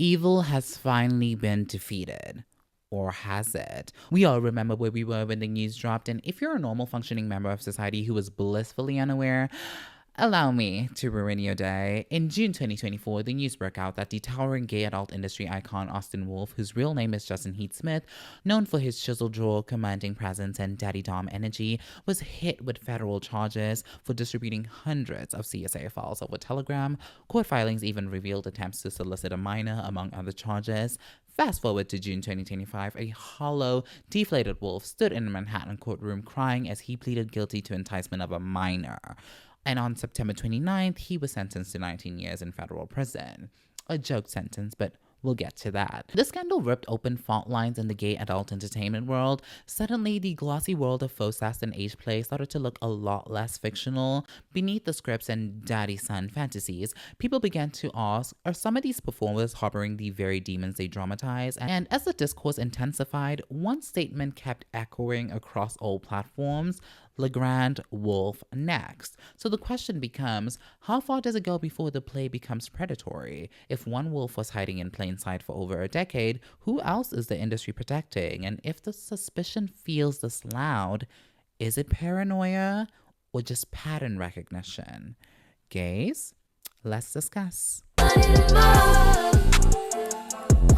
Evil has finally been defeated. Or has it? We all remember where we were when the news dropped, and if you're a normal functioning member of society who was blissfully unaware, allow me to ruin your day. In June 2024, the news broke out that the towering gay adult industry icon Austin Wolf, whose real name is Justin Heath Smith, known for his chiseled jaw, commanding presence, and daddy dom energy, was hit with federal charges for distributing hundreds of CSA files over Telegram. Court filings even revealed attempts to solicit a minor, among other charges. Fast forward to June 2025, a hollow, deflated Wolf stood in a Manhattan courtroom crying as he pleaded guilty to enticement of a minor. And on September 29th, he was sentenced to 19 years in federal prison. A joke sentence, but we'll get to that. The scandal ripped open fault lines in the gay adult entertainment world. Suddenly, the glossy world of faux sass and age play started to look a lot less fictional. Beneath the scripts and daddy-son fantasies, people began to ask, are some of these performers harboring the very demons they dramatize? And as the discourse intensified, one statement kept echoing across all platforms: Legrand, Wolf, next. So the question becomes, how far does it go before the play becomes predatory? If one wolf was hiding in plain sight for over a decade, who else is the industry protecting? And if the suspicion feels this loud, is it paranoia or just pattern recognition? Gays, let's discuss.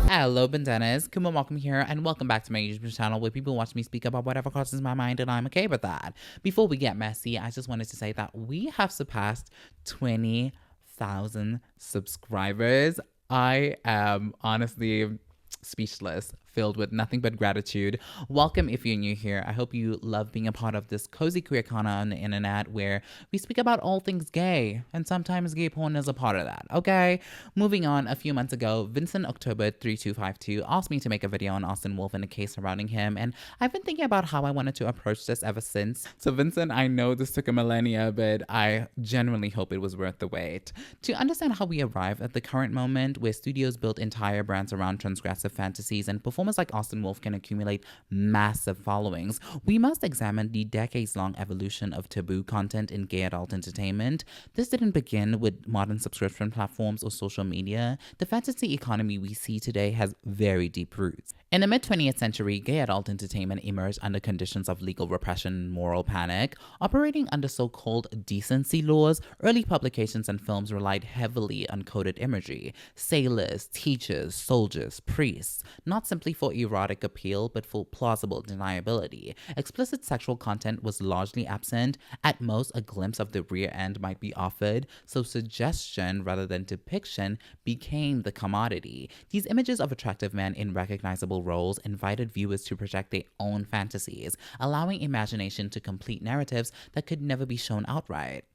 Ello Bandannas, Khumo, Markham here, and welcome back to my YouTube channel where people watch me speak about whatever crosses my mind, and I'm okay with that. Before we get messy, I just wanted to say that we have surpassed 20,000 subscribers. I am honestly speechless, filled with nothing but gratitude. Welcome if you're new here. I hope you love being a part of this cozy queer corner on the internet where we speak about all things gay, and sometimes gay porn is a part of that, okay? Moving on, a few months ago, Vincent October 3252 asked me to make a video on Austin Wolf and the case surrounding him, and I've been thinking about how I wanted to approach this ever since. So Vincent, I know this took a millennia, but I genuinely hope it was worth the wait. To understand how we arrived at the current moment where studios built entire brands around transgressive fantasies and performers like Austin Wolf can accumulate massive followings, we must examine the decades-long evolution of taboo content in gay adult entertainment. This didn't begin with modern subscription platforms or social media. The fantasy economy we see today has very deep roots. In the mid-20th century, gay adult entertainment emerged under conditions of legal repression and moral panic. Operating under so-called decency laws, early publications and films relied heavily on coded imagery: sailors, teachers, soldiers, priests, not simply for erotic appeal, but for plausible deniability. Explicit sexual content was largely absent. At most, a glimpse of the rear end might be offered, so suggestion rather than depiction became the commodity. These images of attractive men in recognizable roles invited viewers to project their own fantasies, allowing imagination to complete narratives that could never be shown outright.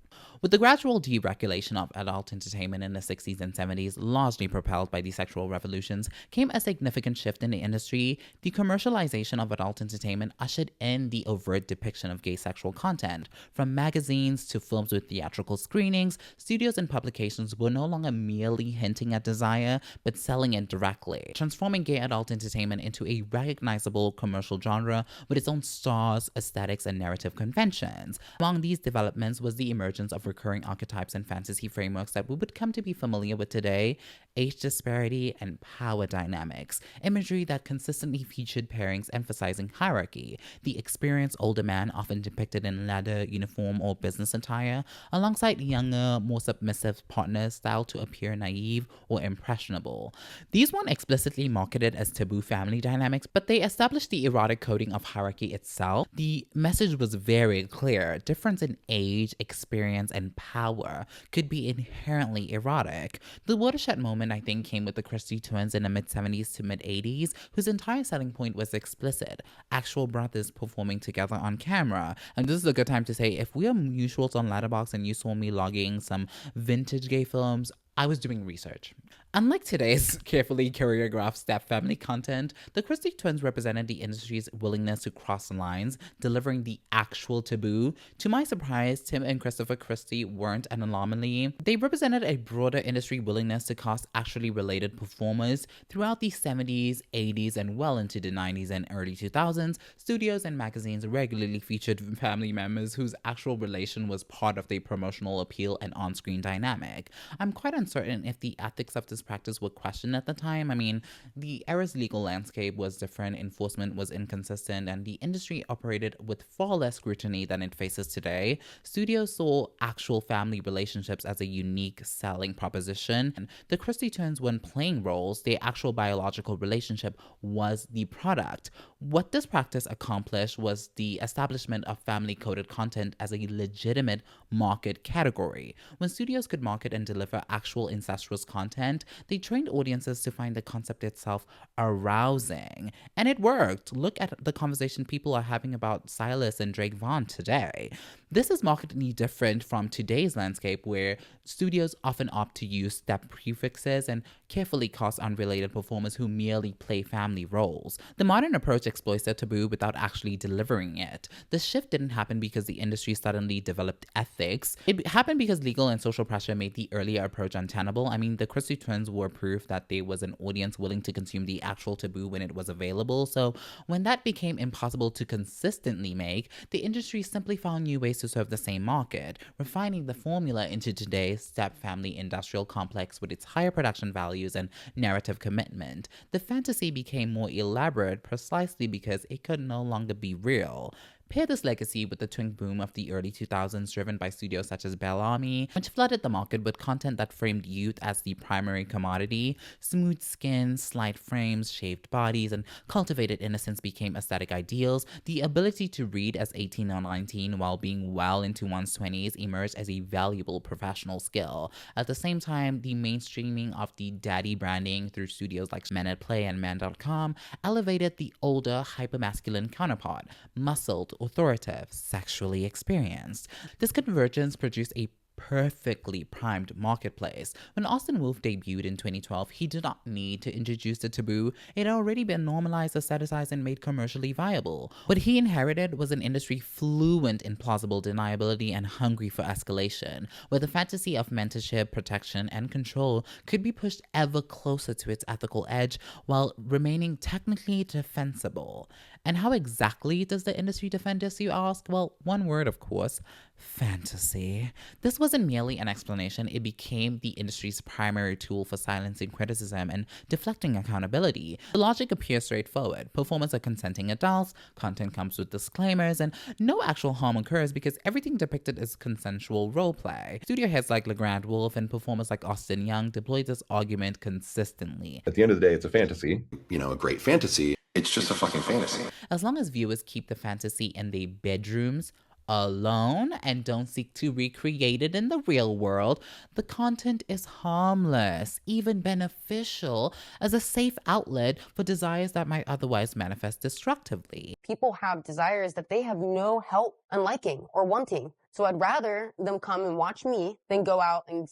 With the gradual deregulation of adult entertainment in the 60s and 70s, largely propelled by the sexual revolutions, came a significant shift in the industry. The commercialization of adult entertainment ushered in the overt depiction of gay sexual content. From magazines to films with theatrical screenings, studios and publications were no longer merely hinting at desire, but selling it directly, transforming gay adult entertainment into a recognizable commercial genre with its own stars, aesthetics, and narrative conventions. Among these developments was the emergence of recurring archetypes and fantasy frameworks that we would come to be familiar with today: age disparity and power dynamics, imagery that consistently featured pairings emphasizing hierarchy, the experienced older man often depicted in leather, uniform, or business attire, alongside younger, more submissive partners styled to appear naive or impressionable. These weren't explicitly marketed as taboo family dynamics, but they established the erotic coding of hierarchy itself. The message was very clear: difference in age, experience, and power could be inherently erotic. The watershed moment, I think, came with the Christie twins in the mid-70s to mid-80s, whose entire selling point was explicit: actual brothers performing together on camera. And this is a good time to say, if we are mutuals on Letterboxd and you saw me logging some vintage gay films, I was doing research. Unlike today's carefully choreographed step-family content, the Christie twins represented the industry's willingness to cross lines, delivering the actual taboo. To my surprise, Tim and Christopher Christie weren't an anomaly. They represented a broader industry willingness to cast actually related performers. Throughout the 70s, 80s, and well into the 90s and early 2000s, studios and magazines regularly featured family members whose actual relation was part of their promotional appeal and on-screen dynamic. I'm quite uncertain if the ethics of this practice were questioned at the time. I mean, the era's legal landscape was different, enforcement was inconsistent, and the industry operated with far less scrutiny than it faces today. Studios saw actual family relationships as a unique selling proposition. And the Christie twins weren't playing roles, their actual biological relationship was the product. What this practice accomplished was the establishment of family coded content as a legitimate market category. When studios could market and deliver actual incestuous content, they trained audiences to find the concept itself arousing. And it worked. Look at the conversation people are having about Silas and Drake Vaughn today. This is markedly different from today's landscape, where studios often opt to use step prefixes and carefully cast unrelated performers who merely play family roles. The modern approach exploits the taboo without actually delivering it. The shift didn't happen because the industry suddenly developed ethics. It happened because legal and social pressure made the earlier approach untenable. I mean, the Christie twins were proof that there was an audience willing to consume the actual taboo when it was available. So when that became impossible to consistently make, the industry simply found new ways to serve the same market, refining the formula into today's step family industrial complex with its higher production values and narrative commitment. The fantasy became more elaborate precisely because it could no longer be real. Pair this legacy with the twink boom of the early 2000s, driven by studios such as Bellamy, which flooded the market with content that framed youth as the primary commodity. Smooth skin, slight frames, shaved bodies, and cultivated innocence became aesthetic ideals. The ability to read as 18 or 19 while being well into one's 20s emerged as a valuable professional skill. At the same time, the mainstreaming of the daddy branding through studios like Men at Play and Man.com elevated the older, hypermasculine counterpart, muscled, authoritative, sexually experienced. This convergence produced a perfectly primed marketplace. When Austin Wolf debuted in 2012, he did not need to introduce the taboo. It had already been normalized, aestheticized, and made commercially viable. What he inherited was an industry fluent in plausible deniability and hungry for escalation, where the fantasy of mentorship, protection, and control could be pushed ever closer to its ethical edge while remaining technically defensible. And how exactly does the industry defend this, you ask? Well, one word, of course: fantasy. This wasn't merely an explanation, it became the industry's primary tool for silencing criticism and deflecting accountability. The logic appears straightforward. Performers are consenting adults, content comes with disclaimers, and no actual harm occurs because everything depicted is consensual roleplay. Studio heads like Legrand Wolf and performers like Austin Young deploy this argument consistently. At the end of the day, it's a fantasy. A great fantasy. It's just a fucking fantasy. As long as viewers keep the fantasy in their bedrooms alone and don't seek to recreate it in the real world, the content is harmless, even beneficial, as a safe outlet for desires that might otherwise manifest destructively. People have desires that they have no help unliking or wanting. So I'd rather them come and watch me than go out and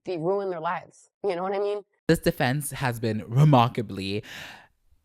ruin their lives. You know what I mean? This defense has been remarkably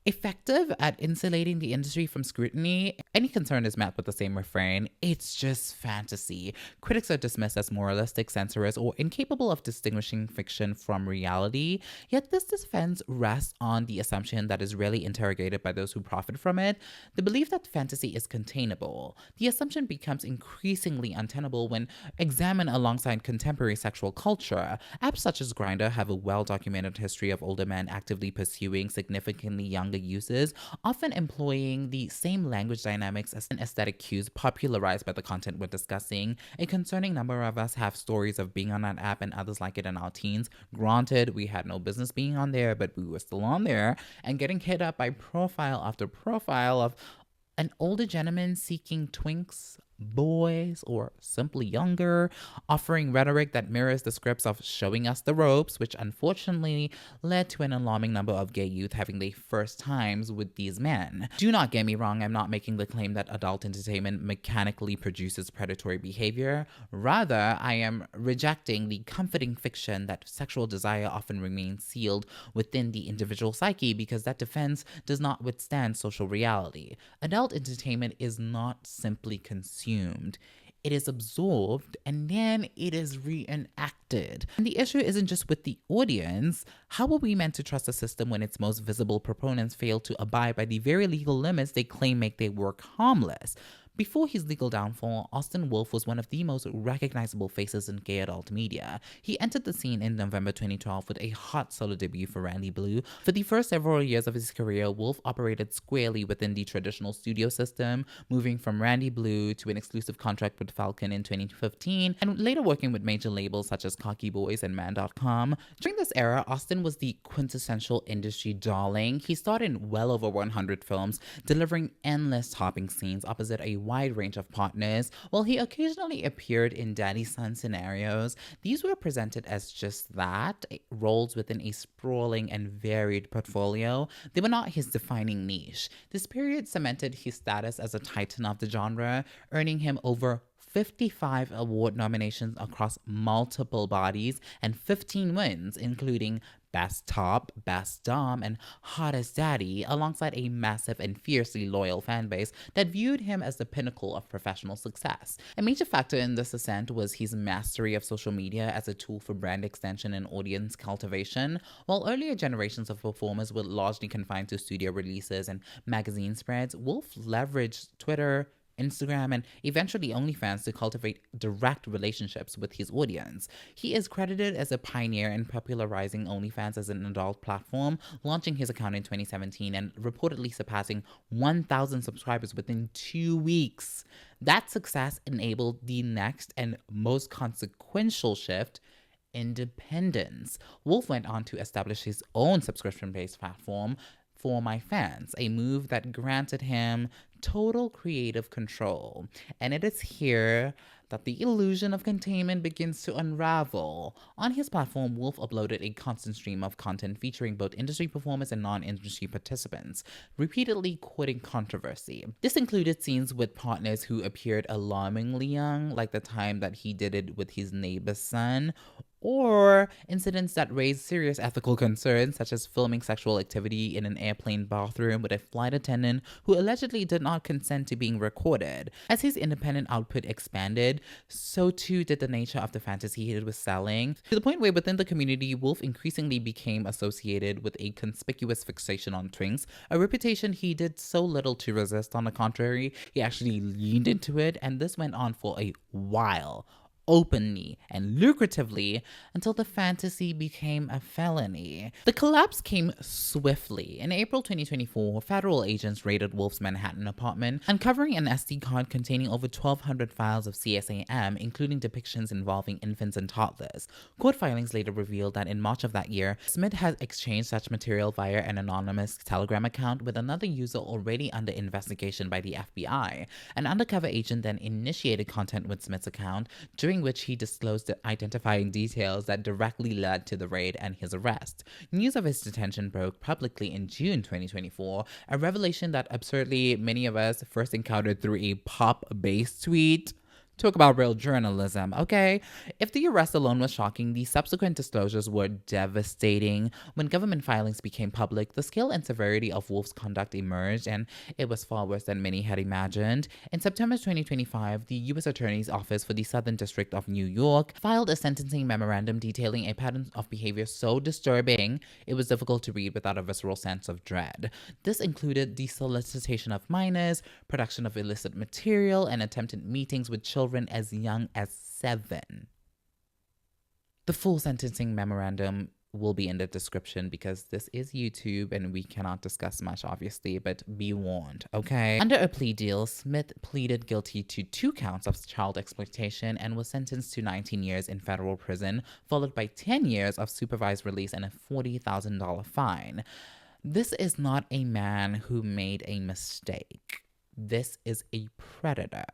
effective at insulating the industry from scrutiny. Any concern is met with the same refrain: it's just fantasy. Critics are dismissed as moralistic, censorious, or incapable of distinguishing fiction from reality. Yet this defense rests on the assumption that is rarely interrogated by those who profit from it: the belief that fantasy is containable. The assumption becomes increasingly untenable when examined alongside contemporary sexual culture. Apps such as Grindr have a well-documented history of older men actively pursuing significantly younger uses, often employing the same language dynamics as aesthetic cues popularized by the content we're discussing. A concerning number of us have stories of being on that app and others like it in our teens. Granted, we had no business being on there, but we were still on there and getting hit up by profile after profile of an older gentleman seeking twinks, boys, or simply younger, offering rhetoric that mirrors the scripts of Showing Us the Ropes, which unfortunately led to an alarming number of gay youth having their first times with these men. Do not get me wrong, I'm not making the claim that adult entertainment mechanically produces predatory behavior. Rather, I am rejecting the comforting fiction that sexual desire often remains sealed within the individual psyche because that defense does not withstand social reality. Adult entertainment is not simply consumed. It is absorbed and then it is reenacted. And the issue isn't just with the audience. How are we meant to trust a system when its most visible proponents fail to abide by the very legal limits they claim make their work harmless? Before his legal downfall, Austin Wolf was one of the most recognizable faces in gay adult media. He entered the scene in November 2012 with a hot solo debut for Randy Blue. For the first several years of his career, Wolf operated squarely within the traditional studio system, moving from Randy Blue to an exclusive contract with Falcon in 2015, and later working with major labels such as Cocky Boys and Man.com. During this era, Austin was the quintessential industry darling. He starred in well over 100 films, delivering endless topping scenes opposite a wide range of partners. While he occasionally appeared in daddy-son scenarios, these were presented as just that, roles within a sprawling and varied portfolio. They were not his defining niche. This period cemented his status as a titan of the genre, earning him over 55 award nominations across multiple bodies and 15 wins, including Best Top, Best Dom, and Hottest Daddy, alongside a massive and fiercely loyal fanbase that viewed him as the pinnacle of professional success. A major factor in this ascent was his mastery of social media as a tool for brand extension and audience cultivation. While earlier generations of performers were largely confined to studio releases and magazine spreads, Wolf leveraged Twitter, Instagram, and eventually OnlyFans to cultivate direct relationships with his audience. He is credited as a pioneer in popularizing OnlyFans as an adult platform, launching his account in 2017 and reportedly surpassing 1,000 subscribers within 2 weeks. That success enabled the next and most consequential shift: independence. Wolf went on to establish his own subscription-based platform, For My Fans, a move that granted him total creative control. And it is here that the illusion of containment begins to unravel. On his platform, Wolf uploaded a constant stream of content featuring both industry performers and non-industry participants, repeatedly quoting controversy. This included scenes with partners who appeared alarmingly young, like the time that he did it with his neighbor's son, or incidents that raised serious ethical concerns, such as filming sexual activity in an airplane bathroom with a flight attendant who allegedly did not consent to being recorded. As his independent output expanded, so too did the nature of the fantasy he was selling, to the point where within the community, Wolf increasingly became associated with a conspicuous fixation on twinks, a reputation he did so little to resist. On the contrary, he actually leaned into it, and this went on for a while, openly and lucratively, until the fantasy became a felony. The collapse came swiftly. In April 2024, federal agents raided Wolf's Manhattan apartment, uncovering an SD card containing over 1,200 files of CSAM, including depictions involving infants and toddlers. Court filings later revealed that in March of that year, Smith had exchanged such material via an anonymous Telegram account with another user already under investigation by the FBI. An undercover agent then initiated contact with Smith's account, during which he disclosed the identifying details that directly led to the raid and his arrest. News of his detention broke publicly in June 2024, a revelation that absurdly many of us first encountered through a pop-based tweet. Talk about real journalism, okay? If the arrest alone was shocking, the subsequent disclosures were devastating. When government filings became public, the scale and severity of Wolf's conduct emerged, and it was far worse than many had imagined. In September 2025, the U.S. Attorney's Office for the Southern District of New York filed a sentencing memorandum detailing a pattern of behavior so disturbing it was difficult to read without a visceral sense of dread. This included the solicitation of minors, production of illicit material, and attempted meetings with children as young as 7. The full sentencing memorandum will be in the description because this is YouTube and we cannot discuss much, obviously, but be warned, okay? Under a plea deal, Smith pleaded guilty to 2 counts of child exploitation and was sentenced to 19 years in federal prison, followed by 10 years of supervised release and a $40,000 fine. This is not a man who made a mistake. This is a predator.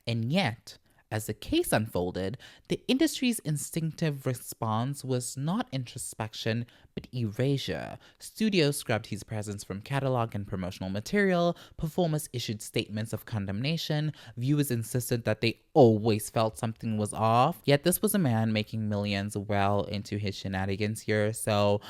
And yet, as the case unfolded, the industry's instinctive response was not introspection, but erasure. Studios scrubbed his presence from catalog and promotional material, performers issued statements of condemnation, viewers insisted that they always felt something was off. Yet this was a man making millions well into his shenanigans here, so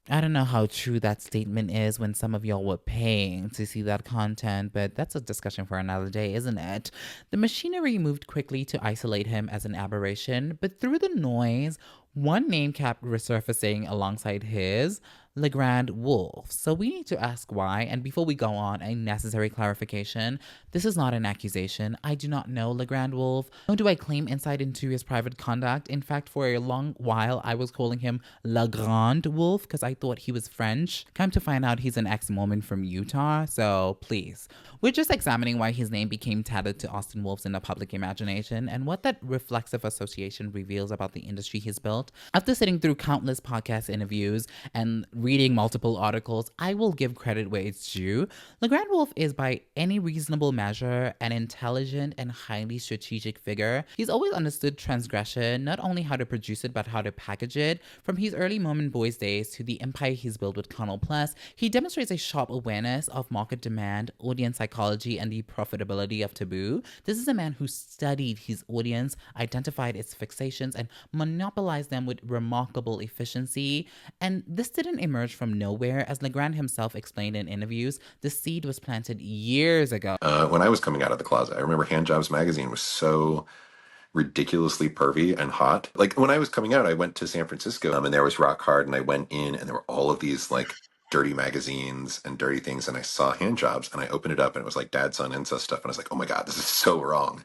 I don't know how true that statement is when some of y'all were paying to see that content, but that's a discussion for another day, isn't it? The machinery moved quickly to isolate him as an aberration, but through the noise, one name kept resurfacing alongside his: Legrand Wolf. So we need to ask why. And before we go on, a necessary clarification. This is not an accusation. I do not know Legrand Wolf, nor do I claim insight into his private conduct. In fact, for a long while, I was calling him Legrand Wolf because I thought he was French. Come to find out he's an ex-Mormon from Utah. So please. We're just examining why his name became tatted to Austin Wolves in the public imagination and what that reflexive association reveals about the industry he's built. After sitting through countless podcast interviews and reading multiple articles, I will give credit where it's due. Legrand Wolf is, by any reasonable measure, an intelligent and highly strategic figure. He's always understood transgression, not only how to produce it, but how to package it. From his early Mormon Boys days to the empire he's built with Connell Plus, he demonstrates a sharp awareness of market demand, audience psychology, and the profitability of Taboo. This is a man who studied his audience, identified its fixations, and monopolized them with remarkable efficiency. And this didn't emerge from nowhere. As Legrand himself explained in interviews, the seed was planted years ago. When I was coming out of the closet, I remember Handjobs magazine was so ridiculously pervy and hot. Like when I was coming out, I went to San Francisco and there was Rock Hard, and I went in and there were all of these like dirty magazines and dirty things, and I saw Handjobs and I opened it up and it was like dad son incest stuff, and I was like, oh my god, this is so wrong.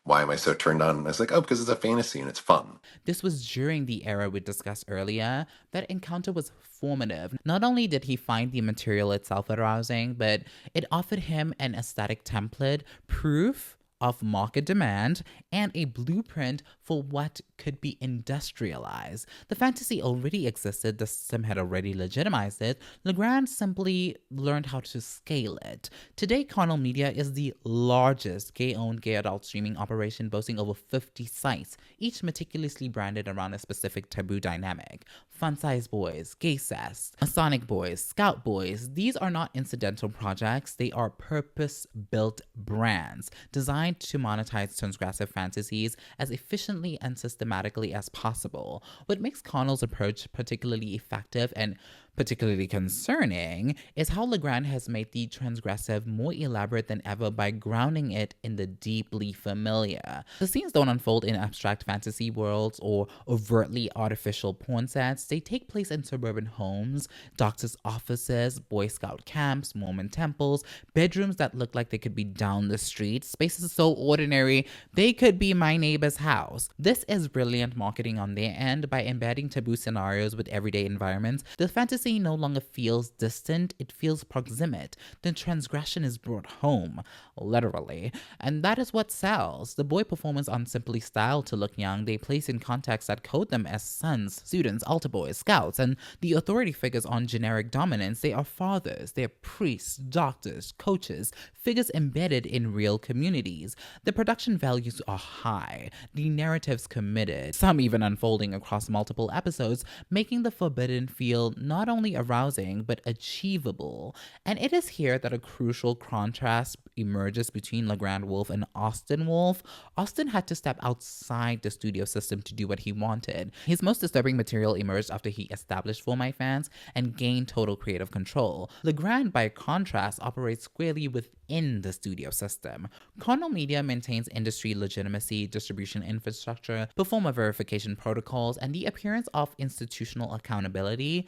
Why am I so turned on? And I was like, oh, because it's a fantasy and it's fun. This was during the era we discussed earlier. That encounter was formative. Not only did he find the material itself arousing, but it offered him an aesthetic template, proof of market demand, and a blueprint for what could be industrialized. The fantasy already existed, the system had already legitimized it. Legrand simply learned how to scale it. Today, Connell Media is the largest gay-owned gay adult streaming operation, boasting over 50 sites, each meticulously branded around a specific taboo dynamic. Fun Size Boys, Gay Cess, Masonic Boys, Scout Boys. These are not incidental projects, they are purpose-built brands designed to monetize transgressive fantasies as efficiently and systematically as possible. What makes Connell's approach particularly effective and particularly concerning is how Legrand has made the transgressive more elaborate than ever by grounding it in the deeply familiar. The scenes don't unfold in abstract fantasy worlds or overtly artificial porn sets. They take place in suburban homes, doctors' offices, Boy Scout camps, Mormon temples, bedrooms that look like they could be down the street, spaces so ordinary they could be my neighbor's house. This is brilliant marketing on their end. By embedding taboo scenarios with everyday environments, the fantasy no longer feels distant, it feels proximate. The transgression is brought home, literally. And that is what sells. The boy performers aren't simply styled to look young, they place in contexts that code them as sons, students, altar boys, scouts, and the authority figures on generic dominance. They are fathers, they're priests, doctors, coaches, figures embedded in real communities. The production values are high, the narratives committed, some even unfolding across multiple episodes, making the forbidden feel not only arousing but achievable. And it is here that a crucial contrast emerges between Legrand Wolf and Austin Wolf. Austin had to step outside the studio system to do what he wanted. His most disturbing material emerged after he established For My Fans and gained total creative control. Legrand, by contrast, operates squarely within the studio system. Connell Media maintains industry legitimacy, distribution infrastructure, performer verification protocols, and the appearance of institutional accountability.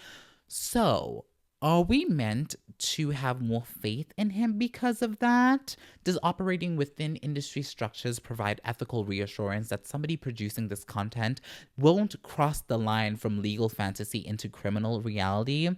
So, are we meant to have more faith in him because of that? Does operating within industry structures provide ethical reassurance that somebody producing this content won't cross the line from legal fantasy into criminal reality?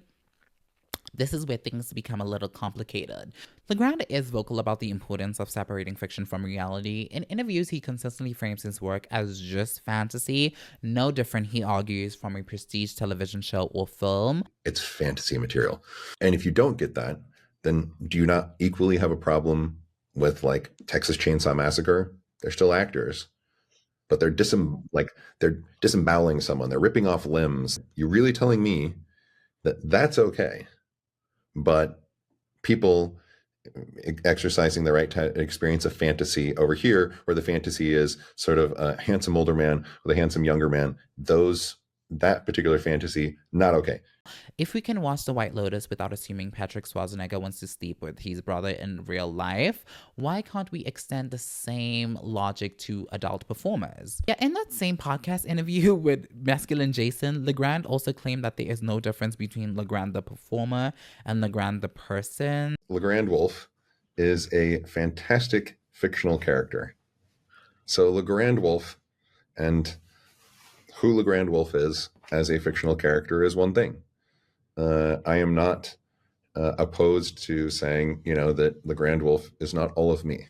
This is where things become a little complicated. Legrand is vocal about the importance of separating fiction from reality. In interviews, he consistently frames his work as just fantasy, no different, he argues, from a prestige television show or film. It's fantasy material. And if you don't get that, then do you not equally have a problem with like Texas Chainsaw Massacre? They're still actors, but they're disemboweling someone. They're ripping off limbs. You're really telling me that that's okay? But people exercising the right to experience a fantasy over here, where the fantasy is sort of a handsome older man with a handsome younger man, that particular fantasy, not okay. If we can watch The White Lotus without assuming Patrick Schwarzenegger wants to sleep with his brother in real life, why can't we extend the same logic to adult performers? Yeah, in that same podcast interview with Masculine Jason, Legrand also claimed that there is no difference between Legrand the performer and Legrand the person. Legrand Wolf is a fantastic fictional character. So Legrand Wolf and who Legrand Wolf is as a fictional character is one thing. I am not opposed to saying, that Legrand Wolf is not all of me.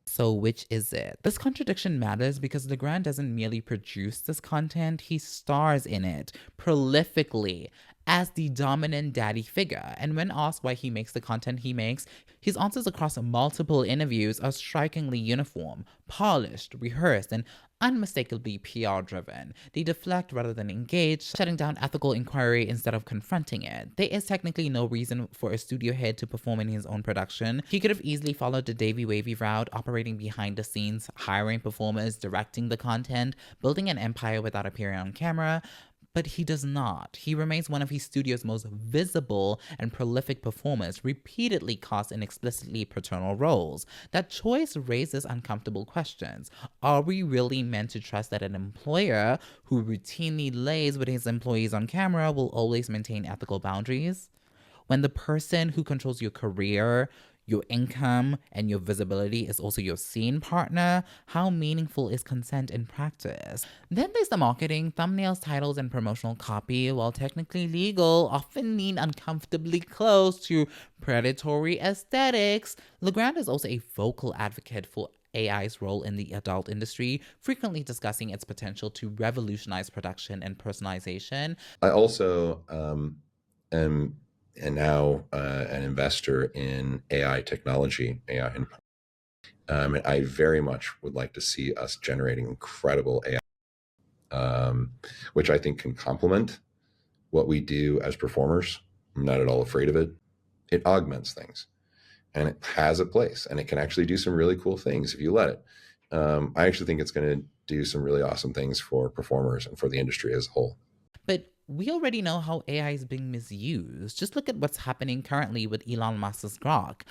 So which is it? This contradiction matters because Legrand doesn't merely produce this content, he stars in it prolifically as the dominant daddy figure. And when asked why he makes the content he makes, his answers across multiple interviews are strikingly uniform, polished, rehearsed, and unmistakably PR driven. They deflect rather than engage, shutting down ethical inquiry instead of confronting it. There is technically no reason for a studio head to perform in his own production. He could have easily followed the Davey Wavy route, operating behind the scenes, hiring performers, directing the content, building an empire without appearing on camera. But he does not. He remains one of his studio's most visible and prolific performers, repeatedly cast in explicitly paternal roles. That choice raises uncomfortable questions. Are we really meant to trust that an employer who routinely lays with his employees on camera will always maintain ethical boundaries? When the person who controls your career, your income, and your visibility is also your scene partner, how meaningful is consent in practice? Then there's the marketing. Thumbnails, titles, and promotional copy, while technically legal, often lean uncomfortably close to predatory aesthetics. Legrand is also a vocal advocate for AI's role in the adult industry, frequently discussing its potential to revolutionize production and personalization. I also am and now an investor in AI technology, AI, and I very much would like to see us generating incredible AI, which I think can complement what we do as performers. I'm not at all afraid of it. It augments things, and it has a place, and it can actually do some really cool things if you let it. I actually think it's going to do some really awesome things for performers and for the industry as a whole. But we already know how AI is being misused. Just look at what's happening currently with Elon Musk's Grok.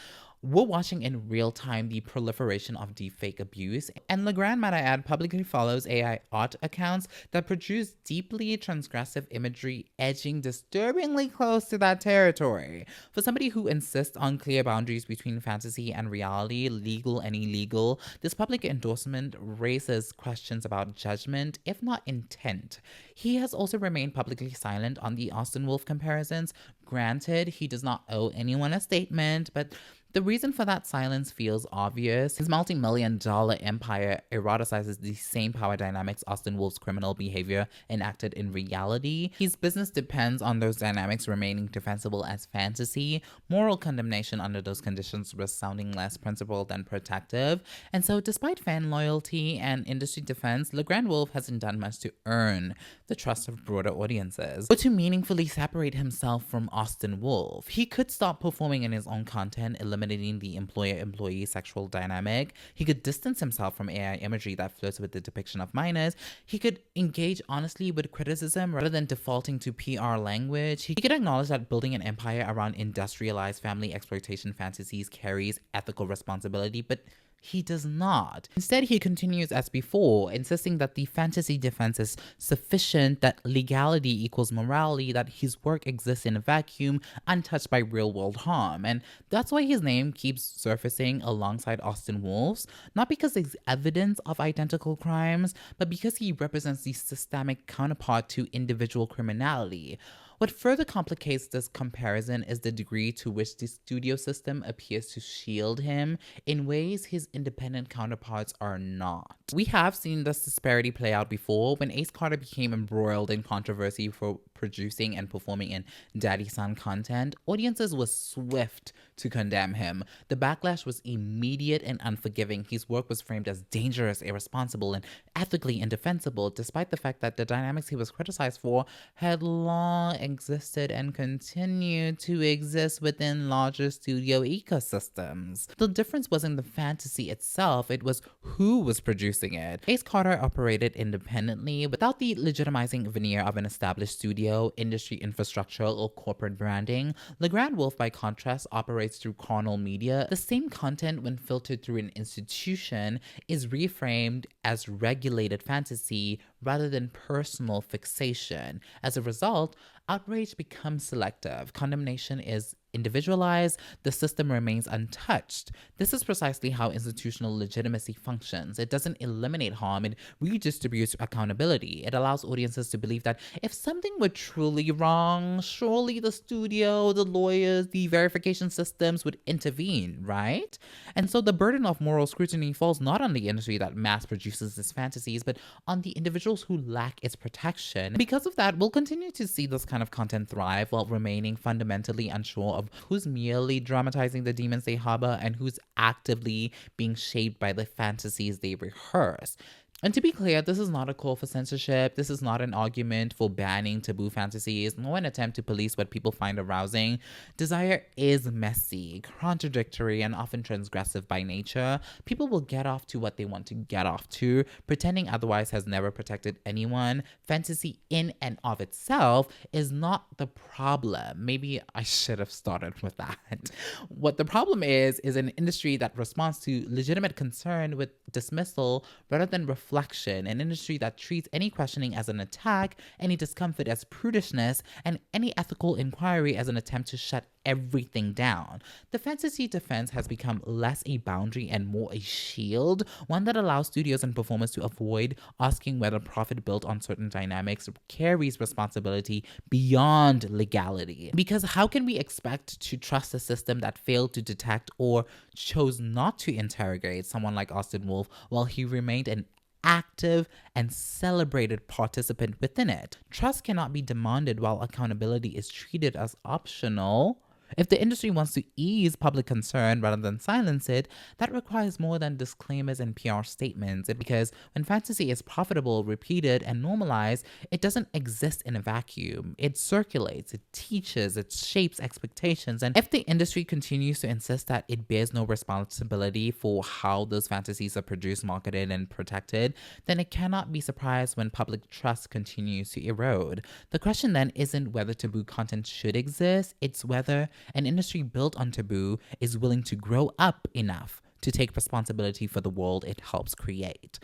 We're watching in real time the proliferation of deepfake abuse, and Legrand, might I add, publicly follows AI art accounts that produce deeply transgressive imagery, edging disturbingly close to that territory. For somebody who insists on clear boundaries between fantasy and reality, legal and illegal, this public endorsement raises questions about judgment, if not intent. He has also remained publicly silent on the Austin Wolf comparisons. Granted, he does not owe anyone a statement, but the reason for that silence feels obvious. His multi-million-dollar empire eroticizes the same power dynamics Austin Wolf's criminal behavior enacted in reality. His business depends on those dynamics remaining defensible as fantasy. Moral condemnation under those conditions risks sounding less principled than protective. And so, despite fan loyalty and industry defense, Legrand Wolf hasn't done much to earn the trust of broader audiences, or to meaningfully separate himself from Austin Wolf. He could stop performing in his own content, eliminating the employer-employee sexual dynamic. He could distance himself from AI imagery that flirts with the depiction of minors. He could engage honestly with criticism rather than defaulting to PR language. He could acknowledge that building an empire around industrialized family exploitation fantasies carries ethical responsibility, but he does not. Instead, he continues as before, insisting that the fantasy defense is sufficient, that legality equals morality, that his work exists in a vacuum, untouched by real-world harm. And that's why his name keeps surfacing alongside Austin Wolf's, not because there's evidence of identical crimes, but because he represents the systemic counterpart to individual criminality. What further complicates this comparison is the degree to which the studio system appears to shield him in ways his independent counterparts are not. We have seen this disparity play out before. When Ace Carter became embroiled in controversy for producing and performing in daddy-son content, audiences were swift to condemn him. The backlash was immediate and unforgiving. His work was framed as dangerous, irresponsible, and ethically indefensible, despite the fact that the dynamics he was criticized for had long existed and continue to exist within larger studio ecosystems. The difference wasn't the fantasy itself, it was who was producing it. Ace Carter operated independently without the legitimizing veneer of an established studio, industry infrastructure, or corporate branding. Legrand Wolf, by contrast, operates through carnal media. The same content, when filtered through an institution, is reframed as regulated fantasy rather than personal fixation. As a result, outrage becomes selective. Condemnation is individualized, the system remains untouched. This is precisely how institutional legitimacy functions. It doesn't eliminate harm, it redistributes accountability. It allows audiences to believe that if something were truly wrong, surely the studio, the lawyers, the verification systems would intervene, right? And so the burden of moral scrutiny falls not on the industry that mass produces its fantasies, but on the individuals who lack its protection. Because of that, we'll continue to see this kind of content thrive while remaining fundamentally unsure of who's merely dramatizing the demons they harbor and who's actively being shaped by the fantasies they rehearse. And to be clear, this is not a call for censorship. This is not an argument for banning taboo fantasies, nor an attempt to police what people find arousing. Desire is messy, contradictory, and often transgressive by nature. People will get off to what they want to get off to. Pretending otherwise has never protected anyone. Fantasy in and of itself is not the problem. Maybe I should have started with that. What the problem is an industry that responds to legitimate concern with dismissal rather than reflection, an industry that treats any questioning as an attack, any discomfort as prudishness, and any ethical inquiry as an attempt to shut everything down. The fantasy defense has become less a boundary and more a shield, one that allows studios and performers to avoid asking whether profit built on certain dynamics carries responsibility beyond legality. Because how can we expect to trust a system that failed to detect or chose not to interrogate someone like Austin Wolf while he remained an active and celebrated participant within it? Trust cannot be demanded while accountability is treated as optional. If the industry wants to ease public concern rather than silence it, that requires more than disclaimers and PR statements. Because when fantasy is profitable, repeated, and normalized, it doesn't exist in a vacuum. It circulates, it teaches, it shapes expectations. And if the industry continues to insist that it bears no responsibility for how those fantasies are produced, marketed, and protected, then it cannot be surprised when public trust continues to erode. The question then isn't whether taboo content should exist, it's whether an industry built on taboo is willing to grow up enough to take responsibility for the world it helps create.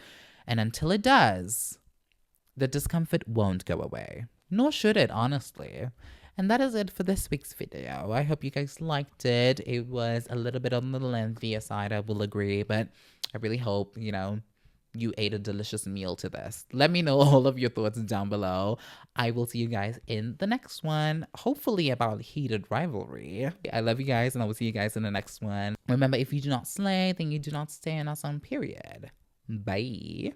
And until it does, the discomfort won't go away. Nor should it, honestly. And that is it for this week's video. I hope you guys liked it. It was a little bit on the lengthier side, I will agree, but I really hope, you ate a delicious meal to this. Let me know all of your thoughts down below. I will see you guys in the next one, hopefully about heated rivalry. I love you guys, and I will see you guys in the next one. Remember, if you do not slay, then you do not stay in our song, period. Bye.